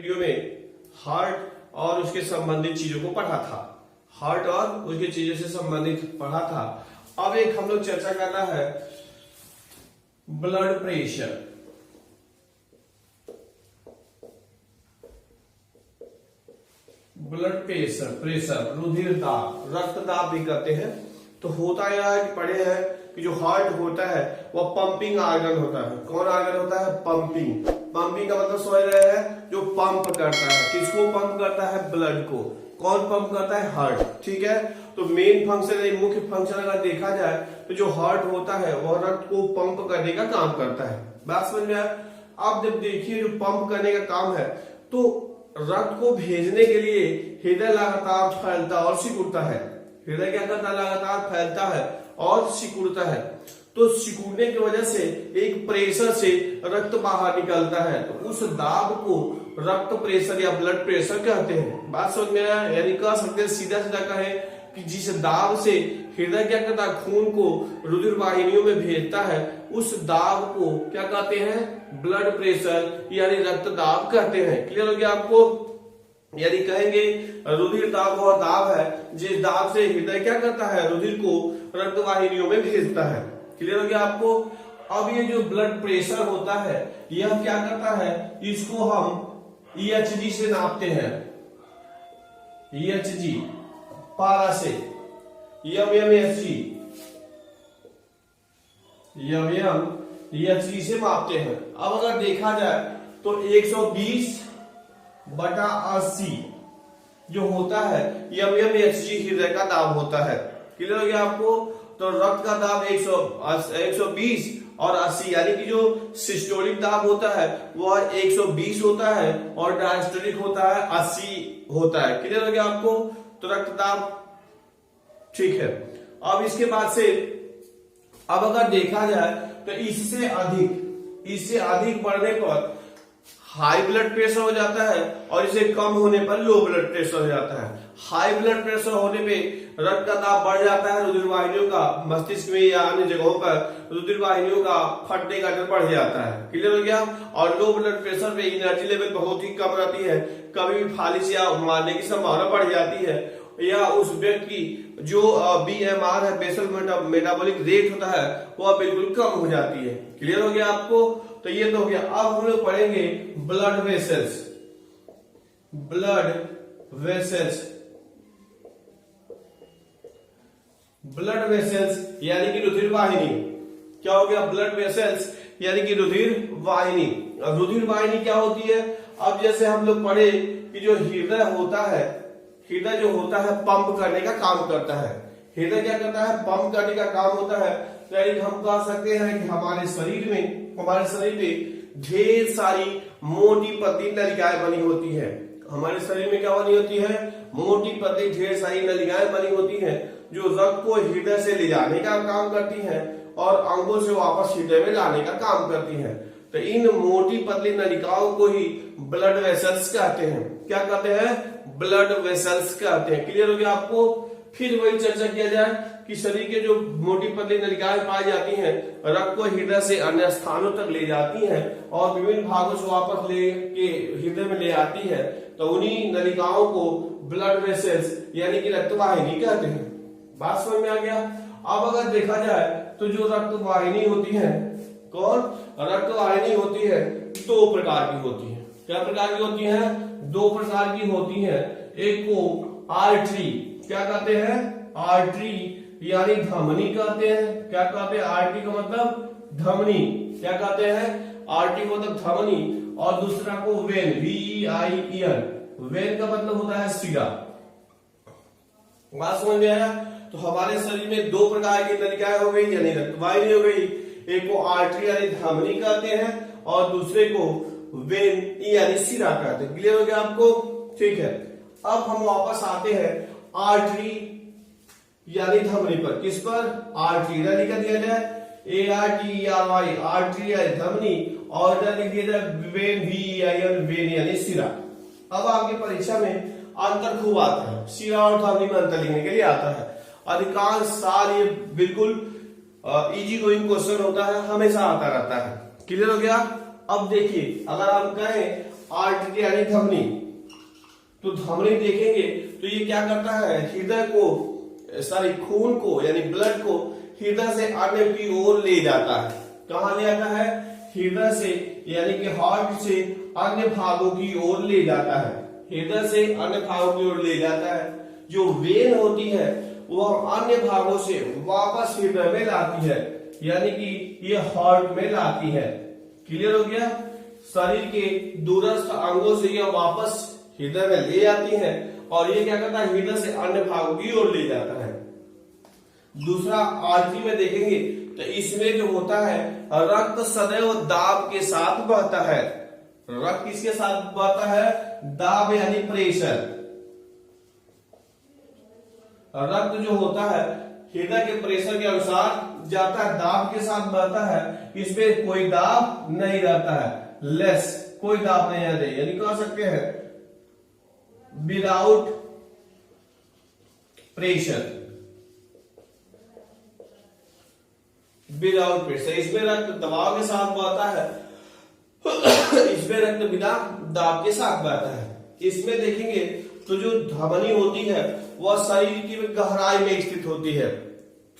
Video में heart और उसके संबंधित चीजों को पढ़ा था, हार्ट और उसके चीजों से संबंधित पढ़ा था। अब एक हम लोग चर्चा करना है blood pressure. Blood pressure, pressure रुधिर दाब, रक्त दाब भी कहते हैं। तो होता यह है कि पढ़े हैं कि जो हार्ट होता है वह पंपिंग आर्गन होता है। कौन आर्गन होता है? पंपिंग। पंपिंग का मतलब समझ रहे हैं, जो पंप करता है। किसको पंप करता है? ब्लड को। कौन पंप करता है? हार्ट। ठीक है, तो मेन फंक्शन, मुख्य फंक्शन अगर देखा जाए तो जो हार्ट होता है वह रक्त को पंप करने का काम करता है। बात समझ में आया? अब जब देखिए जो पंप करने का काम है तो रक्त को भेजने के लिए हृदय लगातार फैलता और सिकुड़ता है। हृदय क्या करता है? लगातार फैलता है और सिकुड़ता है। तो सिकुड़ने की वजह से एक प्रेशर से रक्त बाहर निकलता है, तो उस दाब को रक्त प्रेशर या ब्लड प्रेशर कहते हैं। बात समझ में आया? यानी कह सकते हैं, सीधा सीधा कहें कि जिस दाब से हृदय क्या करता है? खून को रुधिर वाहिनियों में भेजता है, उस दाब को क्या कहते हैं? ब्लड प्रेशर यानी रक्त दाब कहते हैं। क्लियर हो गया आपको? यानी कहेंगे रुधिर दाब वह दाब है जिस दाब से हृदय क्या करता है? रुधिर को रक्त वाहिनियों में भेजता है। क्लियर हो गया आपको? अब ये जो ब्लड प्रेशर होता है यह क्या करता है? इसको हम EHG से नापते हैं। EHG पारा से, EHG से मापते हैं। अब अगर देखा जाए तो 120/80 जो होता है mmHg हृदय का दाब होता है। क्लियर हो गया आपको? तो रक्त का दाब 120 और 80, यानी कि जो सिस्टोलिक दाब होता है वह 120 होता है और डायस्टोलिक होता है 80 होता है। क्लियर हो गया आपको? तो रक्त दाब ठीक है। अब इसके बाद से अब अगर देखा जाए तो इससे अधिक बढ़ने पर हाई ब्लड प्रेशर हो जाता है और इसे कम होने पर लो ब्लड प्रेशर हो जाता है। हाई ब्लड प्रेशर होने पे रक्त का दाब बढ़ जाता है, रुधिर वाहिनियों का मस्तिष्क में या अन्य जगहों पर रुधिर वाहिनियों का फटने का दर बढ़ जाता है। क्लियर हो गया? और लो ब्लड प्रेशर पे एनर्जी लेवल बहुत ही कम रहती है, कभी भी फालिश या मारने की संभावना बढ़ जाती है, या उस व्यक्ति की जो BMR है, बेसल मेटाबॉलिक रेट होता है, वह बिल्कुल कम हो जाती है। क्लियर हो गया आपको? तो ये तो हो गया। अब हम लोग पढ़ेंगे ब्लड वेसल्स। ब्लड वेसल्स यानी कि रुधिर वाहिनी। क्या हो गया? ब्लड वेसल्स यानी कि रुधिर वाहिनी। अब रुधिर वाहिनी क्या होती है? अब जैसे हम लोग पढ़े कि जो हृदय होता है, हृदय जो होता है पंप करने का काम करता है। हृदय क्या करता है? पंप करने का काम होता है। तो हम कह सकते हैं कि हमारे शरीर में ढेर सारी मोटी पतली नलिकाएं बनी होती है। हमारे शरीर में क्या बनी होती है? मोटी पतली ढेर सारी नलिकाएं बनी होती हैं जो रक्त को हृदय से ले जाने का काम करती हैं और अंगों से वापस हृदय में लाने का काम करती हैं। तो इन मोटी पतली नलिकाओं को ही ब्लड वेसल्स कहते हैं। क्या कहते हैं? ब्लड वेसल्स कहते हैं। क्लियर हो गया आपको? फिर वही चर्चा किया जाए कि शरीर के जो मोटी पतली नलिकाएं पाई जाती हैं, रक्त को हृदय से अन्य स्थानों तक ले जाती हैं और विभिन्न भागों से वापस ले के हृदय में ले आती है। तो उन्हीं नलिकाओं को ब्लड वेसल्स यानी कि रक्त वाहिनी कहते हैं। बात समझ में आ गया? अब अगर देखा जाए तो जो रक्त वाहिनी होती है, कौन? रक्त वाहिनी होती है, दो प्रकार की होती है। क्या प्रकार की होती है? दो प्रकार की होती है। एक को आर्टरी, क्या कहते हैं? आर्टरी यानी धमनी कहते हैं। क्या कहते हैं? आर्टरी का मतलब धमनी। क्या कहते हैं? आर्टरी का मतलब धमनी। और दूसरा को वेन, VEIN। वेन का मतलब होता है सिरा। बात समझ में आया? तो हमारे शरीर में दो प्रकार की नलिकाएं हो गई, यानी रक्त वाहिनी हो गई। एक को आर्टरी यानी धमनी कहते हैं और दूसरे को वेन यानी सिरा कहते हैं। क्लियर हो गया आपको? ठीक है। अब हम वापस आते हैं आर्टरी यानी धमनी पर। किस पर? आर्टरी। इधर लिख दिया जाए ARTERY, आर्टरी यानी धमनी, और इधर लिख दिया जाए वेन, VEIN, वेन यानी सिरा। अब आपकी परीक्षा में अंतर खूब आता है, सिरा और धमनी में अंतर लिखने के लिए आता है। अधिकांश साल ये बिल्कुल इजी गोइंग क्वेश्चन होता है, हमेशा आता रहता है। क्लियर हो गया? अब देखिए, अगर हम कहें आर्टरी यानी धमनी। तो धमनी देखेंगे तो ये क्या करता है, हृदय को खून को यानी ब्लड को हृदय से अन्य की ओर ले जाता है। कहां ले जाता है, हृदय से यानी कि हार्ट से अन्य भागों की ओर ले जाता है, हृदय से अन्य भागों की ओर ले जाता है। जो वेन होती है वह अन्य भागों से वापस हृदय में लाती है, यानी कि ये हार्ट में लाती है। क्लियर हो गया। शरीर के दूरस्थ अंगों से यह वापस हृदय में ले आती है और ये क्या करता है, हृदय से अन्य भागों की ओर ले जाता है। दूसरा आर्टरी में देखेंगे तो इसमें जो होता है रक्त सदैव दाब के साथ बहता है। रक्त किसके साथ बहता है, दाब यानी प्रेशर। रक्त जो होता है हृदय के प्रेशर के अनुसार जाता है, दाब के साथ बहता है। इसमें कोई दाब नहीं रहता है, लेस, कोई दाब नहीं रहता, यानी कह सकते हैं विदाउट प्रेशर, विदाउट प्रेशर। इसमें रक्त दबाव के साथ बहता है, इसमें रक्त बिना दाब के साथ बहता है। इसमें देखेंगे तो जो धमनी होती है वह शरीर की गहराई में स्थित होती है,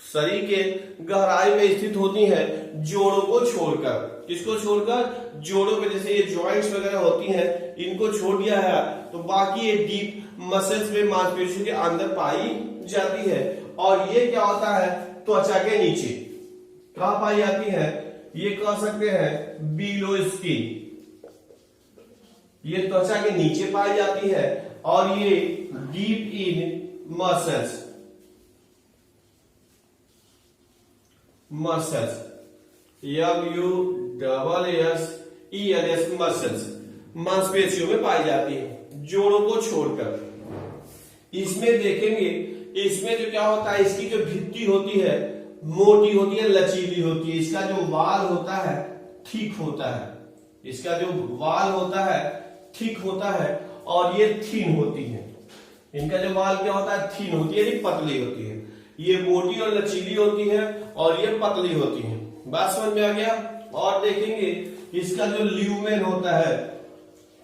शरीर के गहराई में स्थित होती है, जोड़ों को छोड़कर। किसको छोड़कर, जोड़ों पे, जैसे ये जॉइंट्स वगैरह होती हैं इनको छोड़ दिया है तो बाकी ये डीप मसल्स में मांसपेशियों के अंदर पाई जाती है। और ये क्या होता है, त्वचा के नीचे। कहां पाई जाती है, ये कह सकते हैं बिलो स्किन, ये त्वचा के नीचे पाई जाती है और ये deep in muscles, MUSSELS muscles मांसपेशियों में पाई जाती है, जोड़ों को छोड़कर। इसमें देखेंगे, इसमें जो क्या होता है, इसकी जो भित्ति होती है मोटी होती है, लचीली होती है। इसका जो वाल होता है ठीक होता है, इसका जो वाल होता है ठीक होता है और ये थीन होती है। इनका जो वाल क्या होता है, थीन होती है, पतली होती है। ये मोटी और लचीली होती है और ये पतली होती है। बात समझ में आ गया। और देखेंगे इसका जो ल्यूमेन होता है,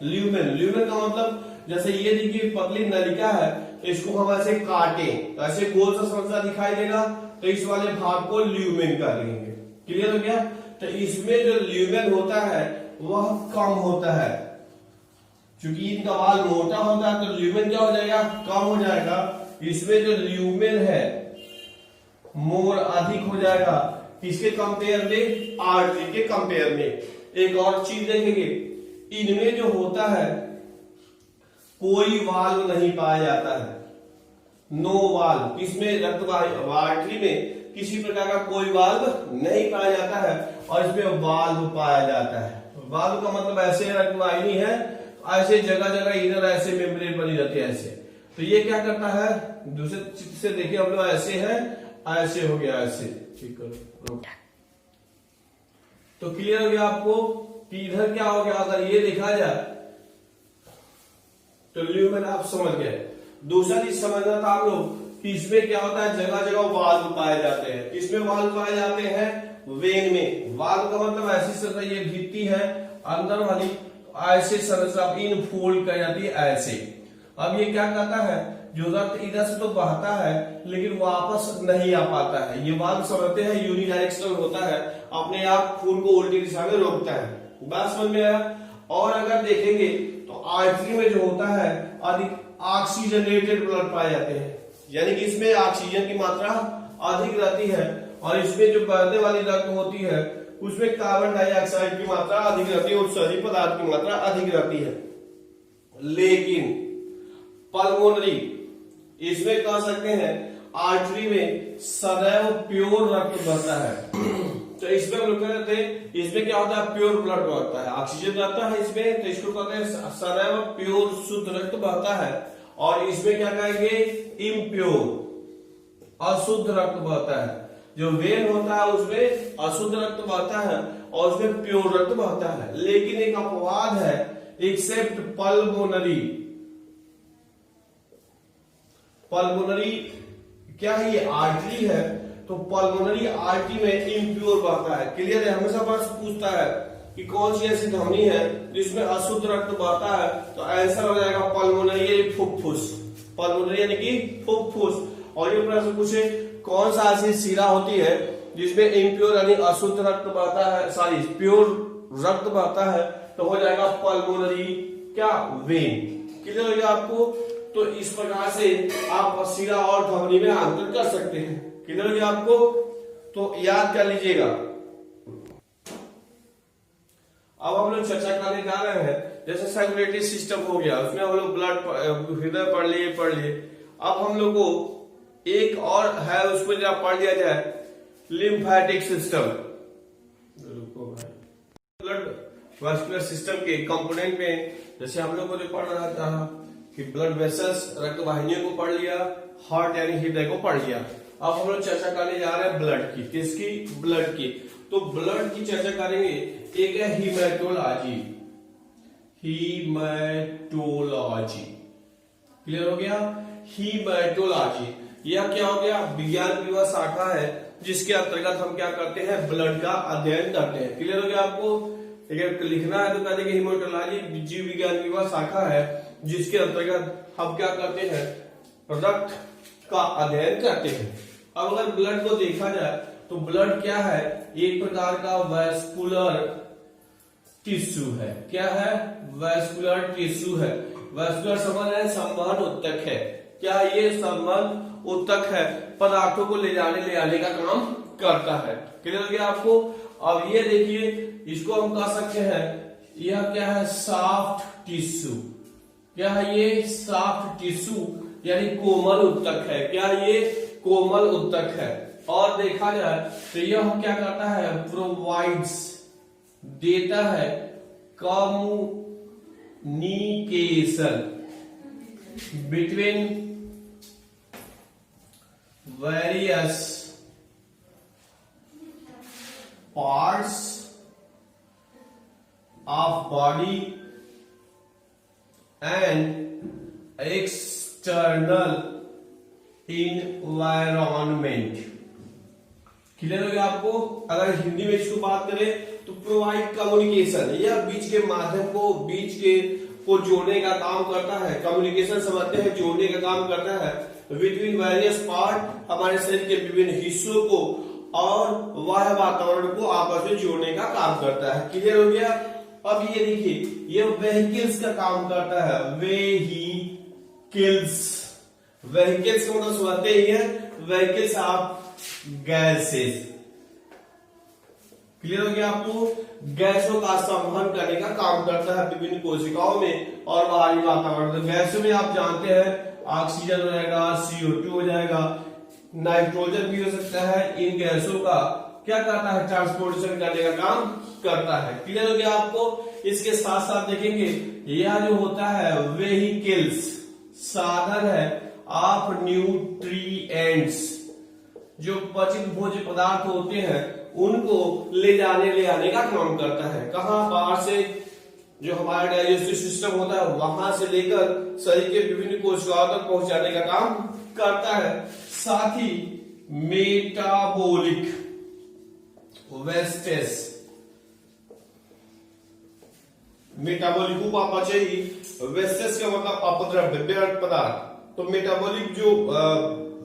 ल्यूमेन का मतलब जैसे ये देखिए पतली नलिका है, इसको हम ऐसे काटे ऐसे गोल सा समझा दिखाई देगा तो इस वाले भाग को ल्यूमेन कर लेंगे। क्लियर हो गया। तो इसमें जो ल्यूमेन होता है वह कम होता है, क्योंकि इनका वाल मोटा होता है तो ल्यूमेन क्या हो जाएगा, कम हो जाएगा। इसमें जो ल्यूमेन है मोर अधिक हो जाएगा, किसके कंपेयर में, आर्टरी के कंपेयर में। एक और चीज देखेंगे, इनमें जो होता है कोई वाल्व नहीं पाया जाता है, नो वाल्व। इसमें रक्त आर्टरी में किसी प्रकार का कोई वाल्व नहीं पाया जाता है और इसमें वाल्व पाया जाता है। वाल्व का मतलब ऐसे रक्तवाहिनी है, ऐसे जगह जगह इधर ऐसे मेम्ब्रेन बनी रहती है ऐसे। तो ये क्या करता है, दूसरे चित्र से देखिए हम लोग, ऐसे है, ऐसे हो गया, ऐसे। ठीक करो। तो क्लियर हो गया आपको कि इधर क्या हो गया। अगर ये देखा जाए तो ल्यूमेन आप समझ गए। दूसरा चीज समझना था आप लोग कि इसमें क्या होता है, जगह जगह वाल्व पाए जाते हैं। इसमें वाल्व पाए जाते हैं वेन में। वाल्व का मतलब ऐसी संरचना, ये भित्ति है अंदर वाली, ऐसे संरचना इन फोल्ड कर जाती है ऐसे। अब ये क्या करता है, जो रक्त इधर से तो बहता है लेकिन वापस नहीं आ पाता है। ये वाल्व समझते हैं यूनिडायरेक्शनल होता है, अपने आप खून को उल्टी दिशा में रोकता है। बात समझ में आया। और अगर देखेंगे तो आर्टरी में जो होता है अधिक ऑक्सीजनेटेड ब्लड पाए जाते हैं, यानी कि इसमें ऑक्सीजन की मात्रा अधिक रहती है और इसमें जो बहने वाली रक्त होती है उसमें कार्बन डाइऑक्साइड की मात्रा अधिक रहती है और सही पदार्थ की मात्रा अधिक रहती है। लेकिन पल्मोनरी, इसमें कह सकते हैं आर्टरी में सदैव प्योर रक्त बहता है। तो इसमें हम लोग कहते हैं, इसमें क्या होता है, प्योर ब्लड बहता है, ऑक्सीजन रहता है इसमें, तो इसको कहते हैं सदैव प्योर शुद्ध रक्त बहता है। और इसमें क्या कहेंगे, इम्प्योर, अशुद्ध रक्त बहता है। जो वेन होता है उसमें अशुद्ध रक्त बहता है और उसमें प्योर रक्त बहता है। लेकिन एक अपवाद है, एक्सेप्ट पल्मोनरी। पल्मोनरी क्या है, ये आर्टरी है, तो पल्मोनरी आर्टरी में इम्प्योर बहता है। क्लियर है। हमेशा बस पूछता है कि कौन सी ऐसी ध्वनि है जिसमें अशुद्ध रक्त बहता है, तो आंसर हो जाएगा पल्मोनरी, फुफ्फुस। पल्मोनरी यानी कि फुफ्फुस। और ये प्रश्न पूछे कौन सा ऐसी शिरा होती है जिसमें इम्प्योर यानी अशुद्ध रक्त बहता है, सॉरी प्योर रक्त बहता है, तो हो जाएगा पल्मोनरी क्या वेन। क्लियर हो गया आपको? तो इस प्रकार से आप शिरा और ध्वनि में अंतर कर सकते हैं। क्लियर हो गया आपको? तो याद कर लीजिएगा। अब हम लोग चर्चा करने जा रहे हैं, जैसे सर्कुलेटरी सिस्टम हो गया, उसमें हम लोग ब्लड हृदय पढ़ लिए। अब हम लोग को एक और है, उसको जरा पढ़ लिया जाए, lymphatic system. Blood vascular system के कंपोनेंट में जैसे हम लोग को जो पढ़ रहा था कि ब्लड वेसल्स रक्त वाहिनियों को पढ़ लिया, हार्ट यानी हृदय को पढ़ लिया। अब हम लोग चर्चा करने जा रहे हैं ब्लड की। किसकी? ब्लड की। तो ब्लड की चर्चा करेंगे। एक है हीमेटोलॉजी। हीमेटोलॉजी क्लियर हो गया? हीमेटोलॉजी यह क्या हो गया? विज्ञान की वह शाखा है जिसके अंतर्गत हम क्या करते हैं? ब्लड का अध्ययन करते हैं। क्लियर हो गया आपको? अगर लिखना है तो कह देंगे हीमेटोलॉजी जीव विज्ञान की वह शाखा है जिसके अंतर्गत हम क्या करते हैं? रक्त का अध्ययन करते हैं। अब अगर ब्लड को देखा जाए तो ब्लड क्या है? एक प्रकार का वैस्कुलर टिश्यू है। क्या है? वैस्कुलर टिश्यू है। वैस्कुलर संबंध है, संवहन उत्तक है। क्या ये संबंध उत्तक है? पदार्थों को ले आने का काम करता है। क्लियर हो गया आपको? अब ये देखिए, इसको हम कह सकते हैं, यह क्या है? Soft tissue. क्या है ये? सॉफ्ट टिश्यू यानी कोमल उत्तक है। क्या ये? कोमल उत्तक है। और देखा जाए तो यह क्या करता है? प्रोवाइड्स देता है communication between various parts of body and external environment. Clear हो गया आपको? अगर हिंदी में इसको बात करें तो प्रोवाइड कम्युनिकेशन, यह बीच के माध्यम को को जोड़ने का काम करता है। कम्युनिकेशन समझते हैं, जोड़ने का काम करता है बिटवीन वेरियस पार्ट, हमारे शरीर के विभिन्न हिस्सों को और बाह्य वातावरण को आपस में जोड़ने का काम करता है। क्लियर हो गया? अब ये देखिए, ये वेहिकल्स का काम करता है। वेहिकल्स, वेहिकल्स का मतलब समझते ही है, वेहिकल्स ऑफ गैसेस। क्लियर हो गया आपको? गैसों का संवहन करने का काम करता है विभिन्न कोशिकाओं में और बाहरी वातावरण। तो गैसों में आप जानते हैं ऑक्सीजन हो जाएगा, CO2 हो जाएगा, नाइट्रोजन भी हो सकता है। इन गैसों का क्या करता है? ट्रांसपोर्टेशन करने का काम करता है। क्लियर हो गया आपको? इसके साथ साथ देखेंगे, यह जो होता है वेहिकल्स साधन है ऑफ न्यूट्रिएंट्स, जो पचित भोज्य पदार्थ होते हैं उनको ले आने का काम करता है। कहां? बाहर से जो हमारा डाइजेस्टिव सिस्टम होता है वहां से लेकर शरीर के विभिन्न कोशिकाओं तक पहुंचाने का काम करता है। साथ ही मेटाबॉलिक वेस्टेज, मेटाबॉलिक उपापचयी, वेस्टेज का मतलब अपद्रव्य, व्यर्थ पदार्थ। तो मेटाबॉलिक जो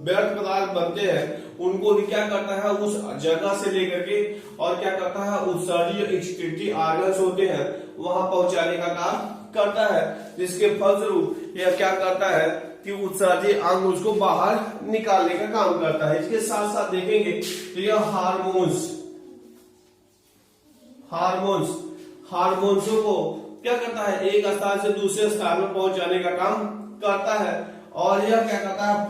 व्यर्थ पदार्थ बनते हैं उनको भी क्या करता है? उस जगह से लेकर के और क्या करता है? उत्सर्जी एक्सक्रीटरी ऑर्गन्स होते हैं वहां पहुंचाने का काम करता है, जिसके फलस्वरूप यह क्या करता है कि उत्सर्जी अंग उसको बाहर निकालने का काम करता है। इसके साथ साथ देखेंगे तो यह हार्मोन्सों को क्या करता है? एक स्थान से दूसरे स्थान में पहुंचाने का काम करता है। और यह क्या करता है?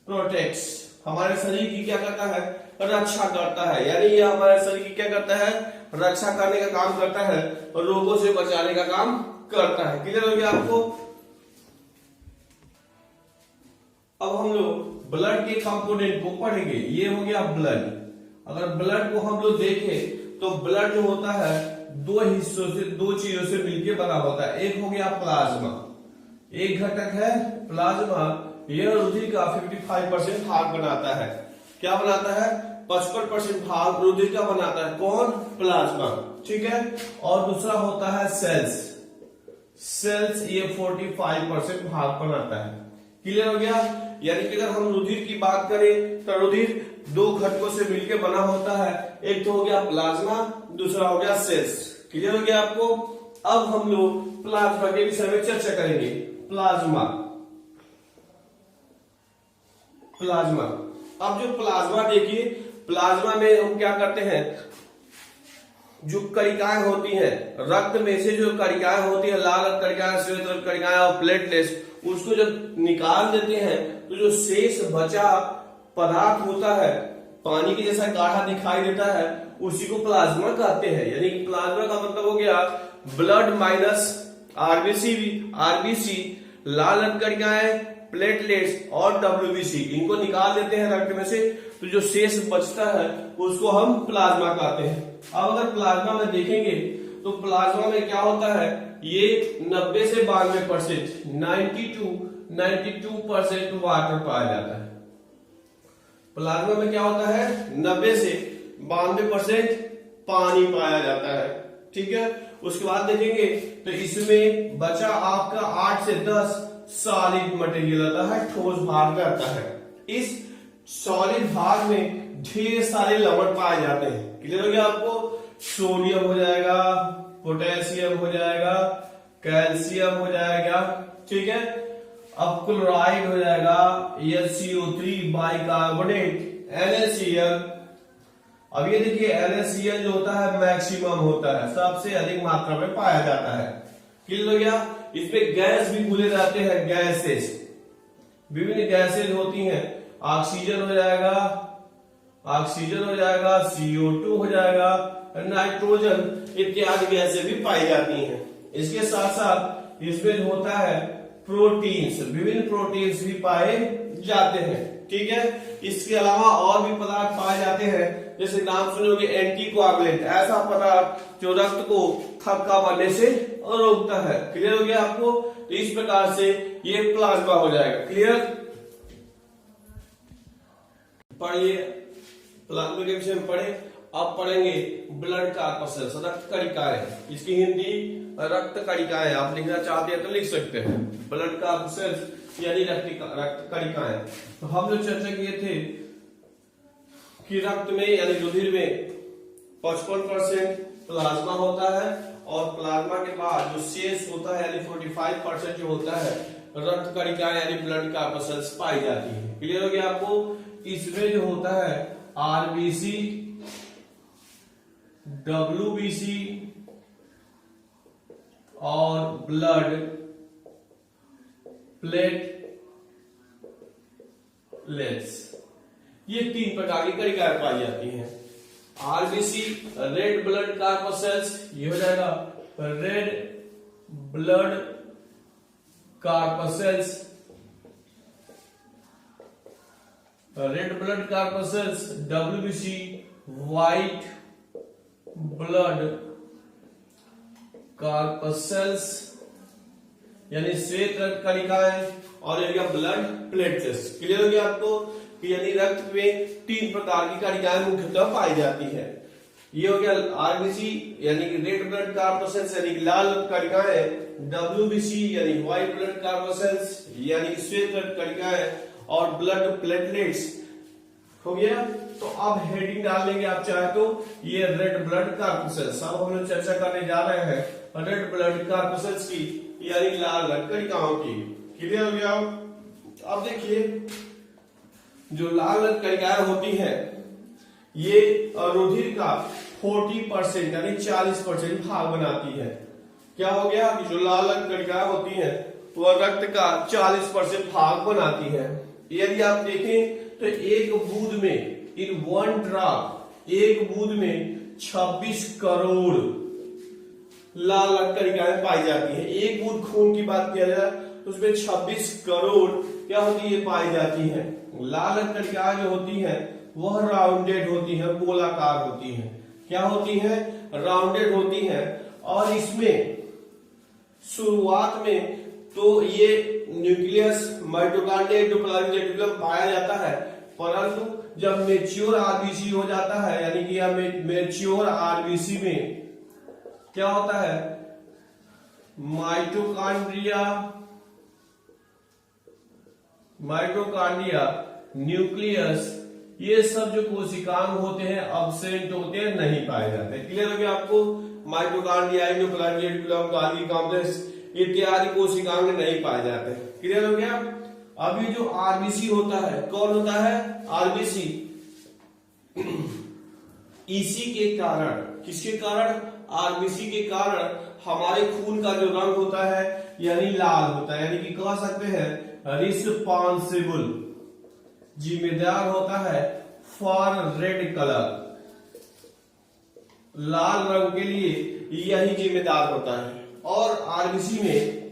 प्रोटेक्ट्स, हमारे शरीर की क्या करता है? रक्षा करता है। यानी यह हमारे शरीर की क्या करता है? रक्षा करने का काम करता है और रोगों से बचाने का काम करता है। क्लियर हो गया आपको? अब हम लोग ब्लड के कंपोनेंट को पढ़ेंगे। ये हो गया ब्लड। अगर ब्लड को हम लोग देखें तो ब्लड जो होता है दो हिस्सों से, दो चीजों से मिलकर बना होता है। एक हो गया प्लाज्मा, एक घटक है प्लाज्मा, यह रुधिर का 55% भाग बनाता है। क्या बनाता है? 55% भाग रुधिर का बनाता है, कौन? प्लाज्मा, ठीक है। और दूसरा होता है सेल्स, सेल्स ये 45% भाग बनाता है। क्लियर हो गया? यानी कि अगर हम रुधिर की बात करें तो रुधिर दो घटकों से मिलकर बना होता है, एक तो हो गया प्लाज्मा, दूसरा हो गया सेल्स। क्लियर हो गया आपको? अब हम लोग प्लाज्मा के विषय में चर्चा करेंगे। प्लाज्मा, प्लाज्मा, अब जो प्लाज्मा देखिए, प्लाज्मा में हम क्या करते हैं, जो कणिकाएं होती हैं रक्त में से, जो कणिकाएं होती है, लाल रक्त कणिकाएं, श्वेत रक्त कणिकाएं और प्लेटलेट्स, उसको जब निकाल देते हैं तो जो शेष बचा पदार्थ होता है, पानी के जैसा गाढ़ा दिखाई देता है, उसी को प्लाज्मा कहते हैं। यानी प्लाज्मा का मतलब हो गया ब्लड माइनस आरबीसी, आरबीसी, लाल रक्त कणिकाएं, प्लेटलेट्स और डब्ल्यूबीसी, इनको निकाल देते हैं रक्त में से, तो जो शेष बचता है उसको हम प्लाज्मा कहते हैं। अब अगर प्लाज्मा में देखेंगे तो प्लाज्मा में क्या होता है, ये 90 से 92%, 92% वाटर पाया जाता है। प्लाज्मा में क्या होता है, 90 से 92% पानी पाया जाता है, ठीक है। उसके बाद देखेंगे तो इसमें बचा आपका 8 से 10 सॉलिड मटेरियल आता है, ठोस भाग रहता है। इस सॉलिड भाग में ढेर सारे लवण पाए जाते हैं। क्लियर हो गया आपको? सोडियम हो जाएगा, पोटेशियम हो जाएगा, कैल्शियम हो जाएगा, ठीक है। अब क्लोराइड हो जाएगा, HCO3, बाइकार्बोनेट, NaCl। अब ये देखिए NaCl जो होता है मैक्सिमम होता है, सबसे अधिक मात्रा में पाया जाता है। क्लियर हो गया? इसमें गैस भी भूले जाते हैं, गैसेस, विभिन्न गैसेज होती हैं, ऑक्सीजन हो जाएगा, ऑक्सीजन हो जाएगा, CO2 हो जाएगा, नाइट्रोजन इत्यादि गैसें भी पाई जाती हैं। इसके साथ साथ इसमें जो होता है प्रोटीन्स, विभिन्न प्रोटीन्स भी पाए जाते हैं, ठीक है। इसके अलावा और भी पदार्थ पाए जाते हैं, जैसे नाम सुनोगे एंटीकोआगुलेंट, ऐसा पदार्थ जो रक्त को थक्का बनने से रोकता है। क्लियर हो गया आपको? तो इस प्रकार से ये प्लाज्मा हो जाएगा। क्लियर? पढ़िए, प्लाज्मा के विषय में पढ़े। अब पढ़ेंगे ब्लड कॉर्पसेल्स, रक्त कणिकाएं। इसकी हिंदी रक्त कणिकाएं, आप लिखना चाहते हैं तो लिख सकते हैं। ब्लड कॉर्पसेल्स यानी रक्त कणिकाएं। तो हम लोग चर्चा किए थे कि रक्त में यानी रुधिर में 55% प्लाज्मा होता है, और प्लाज्मा के बाद जो शेष होता है यानी 45% जो होता है रक्त कणिकाएं यानी ब्लड कॉर्पसेल्स पाई जाती है। क्लियर हो गया आपको? इसमें जो होता है आरबीसी, डब्ल्यूबीसी और ब्लड प्लेटलेट्स, ये 3 प्रकार की कणिकाएं पाई जाती हैं। आरबीसी रेड ब्लड कॉर्पसेल्स, ये हो जाएगा red blood corpuscles, red blood corpuscles, WBC white blood corpuscles यानी श्वेत रक्त कणिकाएं, और ये ब्लड प्लेटलेट्स। क्लियर हो गया आपको? यानी रक्त में 3 प्रकार की कणिकाएं मुख्यतः पाई जाती है। ये हो गया आरबीसी यानी कि रेड ब्लड कॉर्पसेल्स यानी कि लाल रक्त कणिकाएं, डब्ल्यूबीसी यानी व्हाइट ब्लड कॉर्पसेल्स यानी कि श्वेत रक्त कणिकाएं, और ब्लड प्लेटलेट्स हो गया। तो अब हेडिंग डाल लेंगे आप चाहे तो, ये रेड ब्लड कॉर्पसेल्स। अब हम लोग चर्चा करने जा रहे हैं रेड ब्लड कॉर्पसेल्स की यानी लाल रक्त कणिकाओं की। क्लियर हो गया? अब देखिए जो लाल रक्त कणिकाएं होती हैं ये रुधिर का 40% यानी 40% भाग बनाती है। क्या हो गया कि जो लाल रक्त कणिकाएं होती हैं वह रक्त का 40% भाग बनाती है। यदि आप देखें तो एक बूंद में, इन 1 ड्रॉप, एक बूंद में 26 करोड़ लाल रक्त कणिकाएं पाई जाती हैं। एक बूंद खून की बात किया जाए तो उसमें 26 करोड़ क्या होती है पाई जाती है। लाल रक्त कणिकाएं जो होती हैं वह राउंडेड होती है, गोलाकार होती है। क्या होती है? राउंडेड होती है। और इसमें शुरुआत में तो ये न्यूक्लियस, माइटोकॉन्ड्रिया, एंडोप्लाज्मिक रेटिकुलम पाया जाता है, परंतु जब मेच्योर आरबीसी हो जाता है, यानी कि यह मेच्योर आरबीसी में क्या होता है, माइटोकॉन्ड्रिया, न्यूक्लियस, ये सब जो कोशिकांग होते हैं अब्सेंट होते हैं, नहीं पाए जाते। क्लियर हो गया आपको? माइटोकॉन्ड्रिया, गोल्गी कॉम्प्लेक्स इत्यादि कोशिकांग नहीं पाए जाते। क्लियर हो गया? अब ये जो आरबीसी होता है, कौन होता है? आरबीसी। इसी के कारण, किसके कारण? आरबीसी के कारण हमारे खून का जो रंग होता है यानी लाल होता है, यानी कि कह सकते हैं रिस्पॉन्सिबल, जिम्मेदार होता है फॉर रेड कलर, लाल रंग के लिए यही जिम्मेदार होता है। और आरबीसी में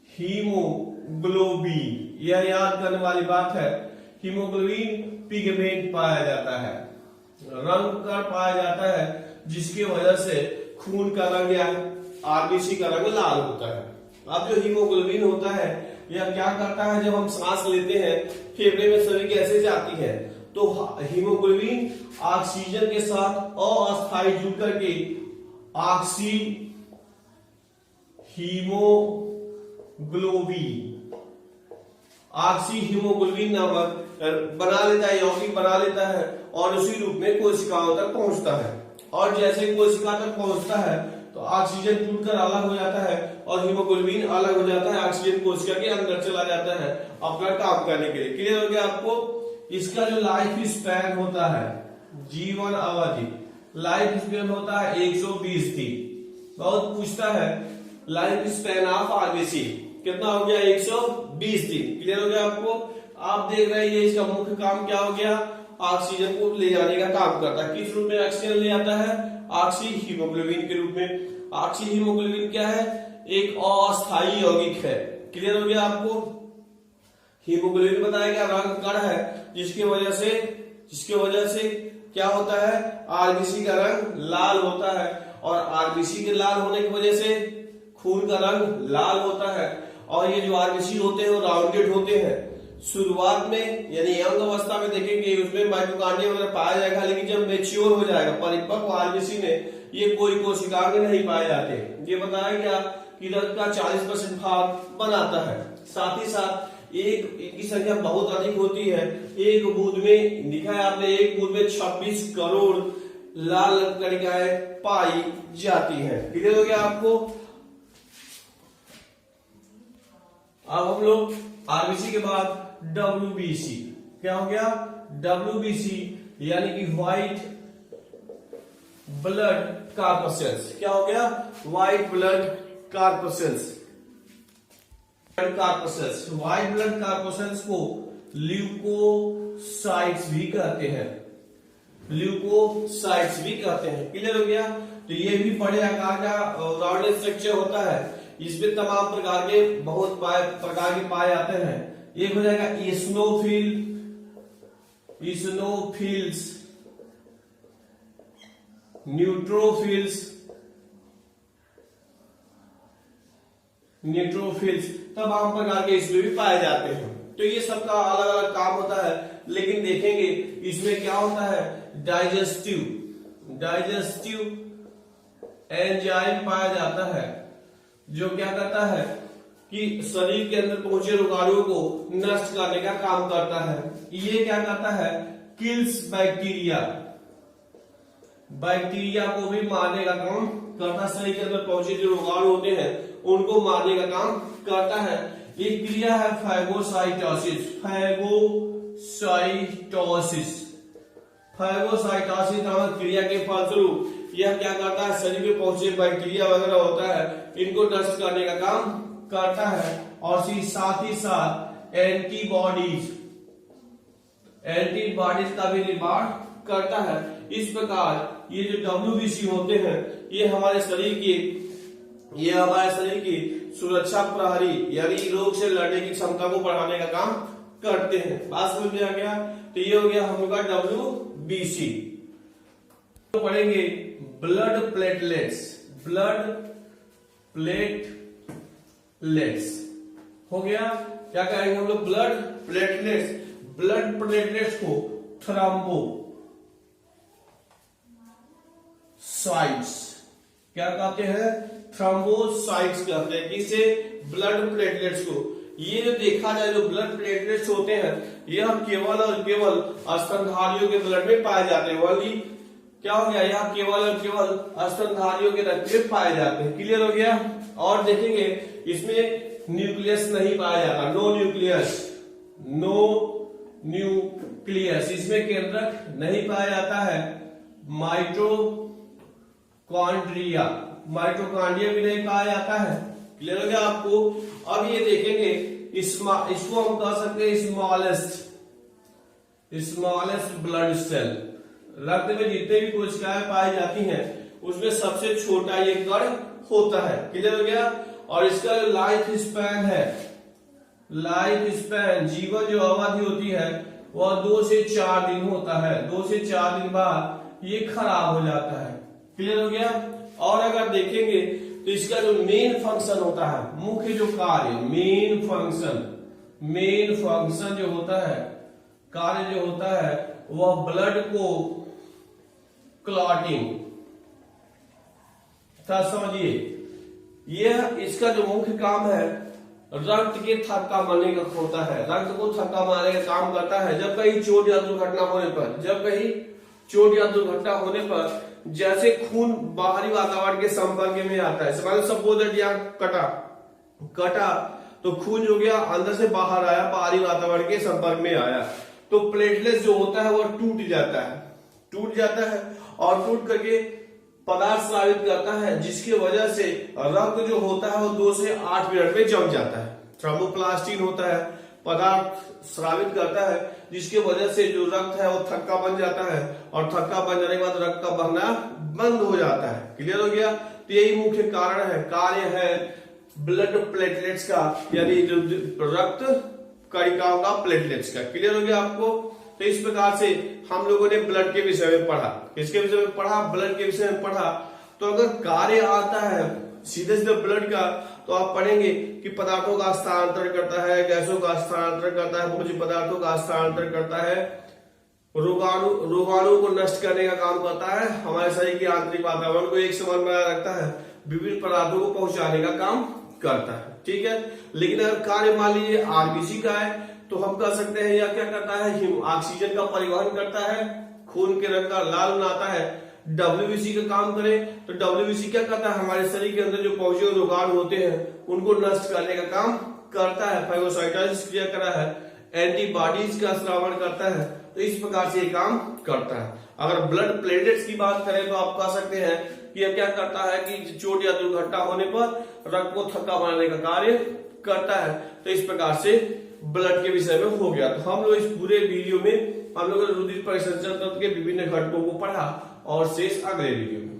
हीमोग्लोबिन, यह याद करने वाली बात है, हीमोग्लोबिन पिगमेंट पाया जाता है, रंग का पाया जाता है, जिसकी वजह से खून का रंग या आरबीसी का रंग लाल होता है। अब जो हीमोग्लोबिन होता है यह क्या करता है, जब हम सांस लेते हैं फेफड़े में सभी गैसें जाती है, तो हीमोग्लोबिन ऑक्सीजन के साथ अस्थायी जुड़ करके ऑक्सी हीमोग्लोबिन नामक बना लेता है, यौगिक बना लेता है और उसी रूप में कोशिकाओं तक पहुंचता है। और जैसे कोशिका तक पहुंचता है तो ऑक्सीजन टूटकर अलग हो जाता है और हीमोग्लोबिन अलग हो जाता है, ऑक्सीजन कोशिका के अंदर चला जाता है अपना काम करने के लिए। क्लियर हो गया आपको? इसका जो लाइफ स्पैन होता है, जीवन अवधि, लाइफ स्पैन होता है 120 दिन। बहुत पूछता है लाइफ स्पैन ऑफ आरबीसी कितना हो गया? 120 दिन। क्लियर हो गया आपको? आप देख रहे हैं इसका मुख्य काम क्या हो गया? ऑक्सीजन को ले जाने का काम करता है। किस रूप में ऑक्सीजन ले जाता है? ऑक्सी हीमोग्लोबिन के रूप में। ऑक्सी हीमोग्लोबिन क्या है? एक अस्थायी यौगिक है। क्लियर हो गया आपको? हीमोग्लोबिन बताया गया रंग कण है, जिसकी वजह से क्या होता है? आरबीसी का रंग लाल होता है और आरबीसी के लाल होने की वजह से खून का रंग लाल होता है। और ये जो आरबीसी होते हैं वो राउंडेड होते हैं। शुरुआत में यानी यंग अवस्था में देखेंगे उसमें माइटोकॉन्ड्रिया वगैरह पाया जाएगा, लेकिन जब मेच्योर हो जाएगा, परिपक्व आरबीसी में ये कोई कोशिकांग नहीं पाए जाते। ये बताया गया कि रक्त का 40% भाग बनाता है। साथ ही साथ इनकी संख्या बहुत अधिक होती है। एक बूंद में लिखा है आपने, एक बूंद में 26 करोड़ लाल कणिकाएं पाई जाती हैं। क्लियर हो गया आपको? अब हम लोग आरबीसी के बाद डब्ल्यूबीसी, क्या हो गया? डब्ल्यूबीसी यानी कि व्हाइट ब्लड कॉर्पसेल्स। क्या हो गया? White blood corpuscles. White blood corpuscles को ल्यूकोसाइट्स भी कहते हैं, क्लियर हो गया? तो ये भी बड़े आकार का राउंडेड स्ट्रक्चर होता है। इसमें तमाम प्रकार के बहुत प्रकार के पाए जाते हैं। एक हो जाएगा इस्नोफिल्स, न्यूट्रोफिल्स, तमाम प्रकार के इसमें भी पाए जाते हैं। तो ये सबका अलग अलग काम होता है, लेकिन देखेंगे इसमें क्या होता है? डाइजेस्टिव एंजाइम पाया जाता है, जो क्या करता है कि शरीर के अंदर पहुंचे रोगाणुओं को नष्ट करने का काम करता है। ये क्या करता है? किल्स बैक्टीरिया को भी मारने का काम करता है। शरीर के अंदर पहुंचे जो रोगाणु होते हैं उनको मारने का काम करता है। एक क्रिया है फैगोसाइटोसिस नामक क्रिया के फलस्वरूप यह क्या करता है? शरीर में पहुंचे बैक्टीरिया वगैरह होता है, इनको नष्ट करने का काम करता है। और साथ ही साथ एंटीबॉडीज का भी निर्माण करता है। इस प्रकार ये जो डब्ल्यूबीसी होते हैं ये हमारे शरीर की सुरक्षा प्रहरी यानी रोग से लड़ने की क्षमता को बढ़ाने का काम करते हैं। बात समझ में आ गया? तो ये हो गया हम लोग का डब्ल्यूबीसी। तो पढ़ेंगे ब्लड प्लेटलेट्स हो गया। क्या करेंगे हम लोग? ब्लड प्लेटलेट्स, ब्लड प्लेटलेट्स को थ्रोम्बोसाइट्स क्या कहते हैं? थ्रोम्बोसाइट्स कहते हैं। किसे? ब्लड प्लेटलेट्स को। ये जो देखा जाए जो ब्लड प्लेटलेट्स होते हैं यह केवल और केवल स्तनधारियों के ब्लड में पाए जाते हैं। वाली क्या हो गया? यह केवल और केवल स्तनधारियों के रक्त में पाए जाते हैं। क्लियर हो गया? और देखेंगे इसमें न्यूक्लियस नहीं पाया जाता। नो न्यूक्लियस इसमें केंद्रक नहीं पाया जाता है। माइटोकॉन्ड्रिया भी नहीं पाया जाता है। क्लियर हो गया आपको? अब ये देखेंगे इसको हम कह सकते हैं स्मॉलेस्ट ब्लड सेल। रक्त में जितने भी कोशिकाएं पाई जाती हैं उसमें सबसे छोटा ये कण होता है। क्लियर हो गया? और इसका जो लाइफ स्पैन जीवन जो अवधि होती है वह 2 से 4 दिन होता है। 2 से 4 दिन बाद ये खराब हो जाता है। क्लियर हो गया? और अगर देखेंगे तो इसका जो मेन फंक्शन होता है, मुख्य जो कार्य, मेन फंक्शन जो होता है, कार्य जो होता है वह ब्लड को क्लॉटिंग। समझिए यह इसका जो मुख्य काम है रक्त के थक्का मारने का होता है। रक्त को थक्का मारने का काम करता है। जब कहीं चोट या दुर्घटना होने पर जैसे खून बाहरी वातावरण के संपर्क में आता है। सपोज दैट यहाँ कटा तो खून जो गया अंदर से बाहर आया, बाहरी वातावरण के संपर्क में आया तो प्लेटलेट्स जो होता है वह टूट जाता है और टूट करके पदार्थ स्रावित करता है, जिसकी वजह से रक्त जो होता है वो 2 से 8 मिनट में जम जाता है। थ्रोम्बोप्लास्टिन होता है, पदार्थ स्रावित करता है जिसकी वजह से जो रक्त है वो थक्का बन जाता है और थक्का बन जाने के बाद रक्त का बहना बंद हो जाता है। क्लियर हो गया? तो यही मुख्य कार्य है ब्लड प्लेटलेट्स का, यानी जो रक्त कणिकाओं का प्लेटलेट्स का। क्लियर हो गया आपको? तो इस प्रकार से हम लोगों ने ब्लड के विषय में पढ़ा। किसके विषय में पढ़ा? ब्लड के विषय में पढ़ा। तो अगर कार्य आता है सीधे ब्लड का तो आप पढ़ेंगे कि पदार्थों का स्थानांतरण करता है, गैसों का स्थानांतरण करता है, भोज्य पदार्थों का स्थानांतरण करता है, रोगाणु को नष्ट करने का काम करता है, हमारे शरीर के आंतरिक वातावरण को एक समान बनाए रखता है, विभिन्न पदार्थों को पहुंचाने का काम करता है। ठीक है? लेकिन अगर कार्य मान लीजिए आरबीसी का है तो हम कह सकते हैं यह क्या करता है? ऑक्सीजन का परिवहन करता है, खून के रंग का लाल बनाता है। डब्ल्यूबीसी का काम करें तो डब्ल्यूबीसी क्या करता है? हमारे शरीर के अंदर जो पहुंचे रोगाणु होते हैं उनको नष्ट करने का काम करता है। फाइगोसाइटोसिस क्रिया करा है, एंटीबॉडीज का श्रावण करता है। तो इस प्रकार से ये काम करता है। अगर ब्लड प्लेटलेट्स की बात करें तो आप कह सकते हैं कि यह क्या करता है कि चोट या दुर्घटना होने पर रक्त को थक्का मारने का कार्य करता है। तो इस प्रकार से ब्लड के विषय में हो गया। तो हम लोग इस पूरे वीडियो में हम लोग रुधिर परिसंचरण तंत्र के विभिन्न घटकों को पढ़ा और शेष अगले वीडियो में।